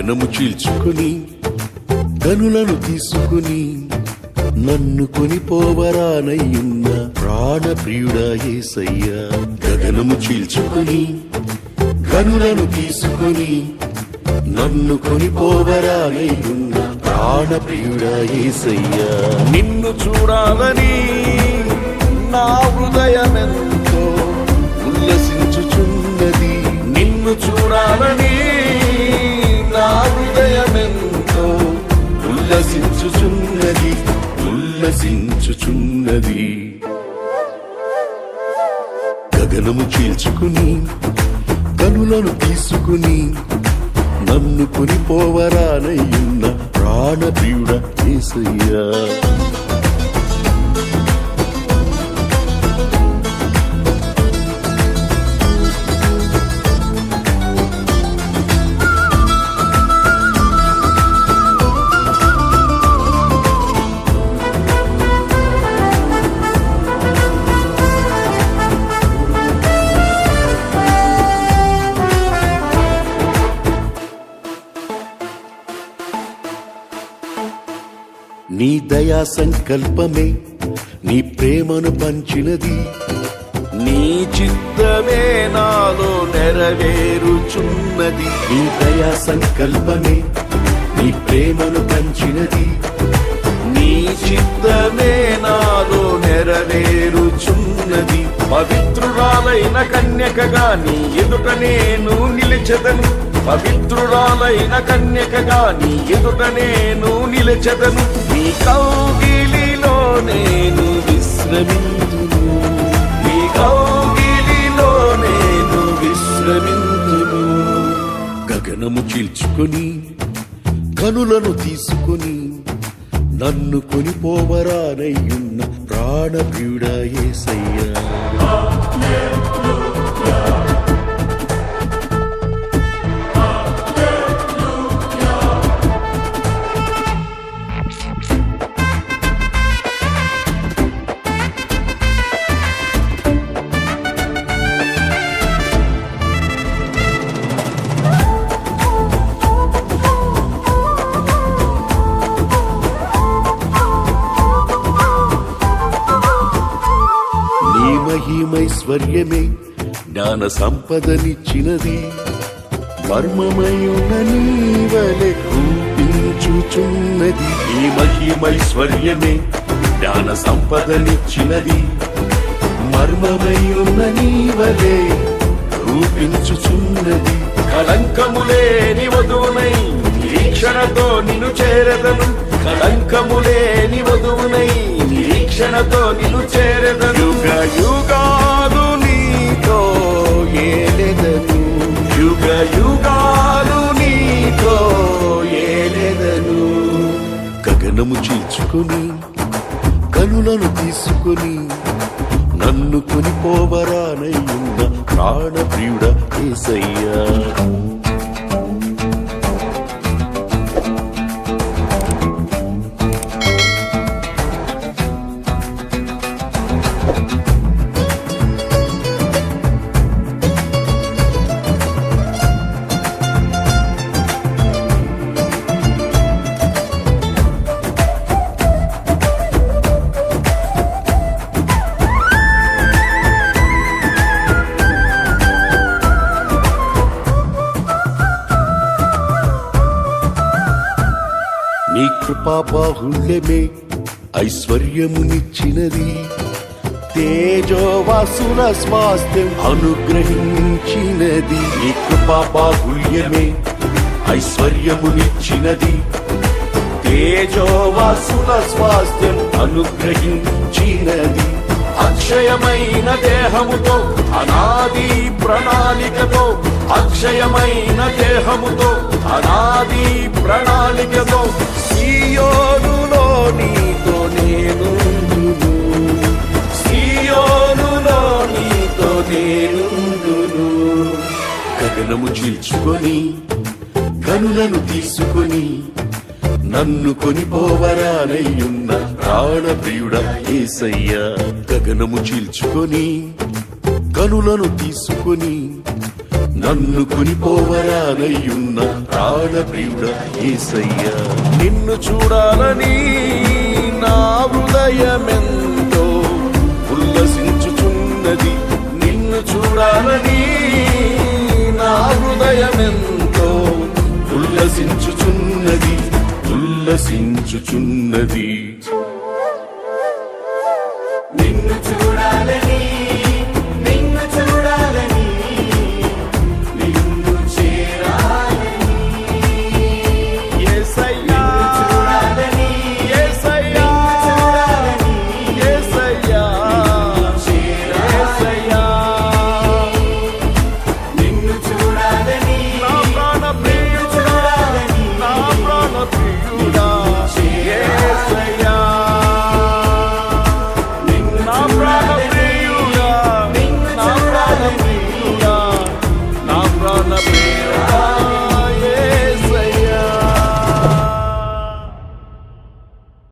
గగనము చీల్చుకొని గనులను తీసుకుని నన్ను కొనిపోవరానయ్యున్న ప్రాణప్రియుడా యేసయ్యా. గగనము చీల్చుకొని గనులను తీసుకుని నన్ను కొనిపోవరానయ్యున్న ప్రాణప్రియుడా యేసయ్యా. నిన్ను చూడాలని నా హృదయమెంతో ఉల్లసించుచున్నది. నిన్ను చూడాలని నా హృదయమెంతో ఉల్లసించుచున్నది ఉల్లసించుచున్నది. గగనము చీల్చుకుని గనులను తీసుకుని నన్ను కొనిపోవరానయ్యున్న ప్రాణప్రియుడా యేసయ్యా. నీ దయా సంకల్పమే నీ ప్రేమను పంచినది. నీ చిత్తమే నాలో నెరవేరుచున్నది. నీ దయా సంకల్పమే నీ ప్రేమను పంచినది. నీ చిత్తమే నాలో నెరవేరుచున్నది. పవిత్రురాలైన కన్యకగా నీ ఎదుట నేను నిలిచెదను. పవిత్రురాలైన కన్యకగా నీ ఎదుట నేను నిలిచెదను. నీ కౌగిలిలో నేను విశ్రమింతును. నీ కౌగిలిలో నేను విశ్రమింతును. గగనము చీల్చుకొని కనులను తీసుకొని నన్ను కొనిపోవరానయ్యున్న ప్రాణప్రియుడా యేసయ్యా. మహిమైశ్వర్యమే జ్ఞాన సంపదనిచ్చినది. మర్మమయున నీవలె రూపించుచున్నది. ఈ మహిమైశ్వర్యమే జ్ఞాన సంపదనిచ్చినది. మర్మమయున నీవలె రూపించుచున్నది. కళంకములేని వధువునై నిరీక్షణతో నిన్ను చేరదను. కళంకములేని వధువునై నిరీక్షణతో నిన్ను చేరదను. యుగ యుగాలు నీతో ఏలెదను. యుగ యుగాలు నీతో ఏలెదను. గగనము చీల్చుకొని కనులను తీసుకొని నన్ను కొనిపోవరానయ్యున్న ప్రాణప్రియుడా యేసయ్యా. నీ కృపాబాహుళ్యమే ఐశ్వర్యమునిచ్చినది. తేజోవాసుల స్వాస్థ్యం అనుగ్రహించినది. నీ కృపాబాహుళ్యమే ఐశ్వర్యమునిచ్చినది. తేజోవాసుల స్వాస్థ్యం అనుగ్రహించినది. అక్షయమైన దేహముతో అనాది ప్రణాళికతో. అక్షయమైన దేహముతో అనాది ప్రణాళికతో. సియోనులో నీతో నేనుందును. సియోనులో నీతో నేనుందును. గగనము చీల్చుకొని కనులను తీసుకొని నన్ను కొనిపోవరానయ్యున్న ప్రాణప్రియుడా యేసయ్యా. గగనము చీల్చుకొని కనులను తీసుకొని నన్ను కొనిపోవరానయ్యున్న ప్రాణప్రియుడా యేసయ్యా. నిన్ను చూడాలని నా హృదయమెంతో ఉల్లసించుచున్నది. నిన్ను చూడాలని నా హృదయమెంతో ఉల్లసించుచున్నది.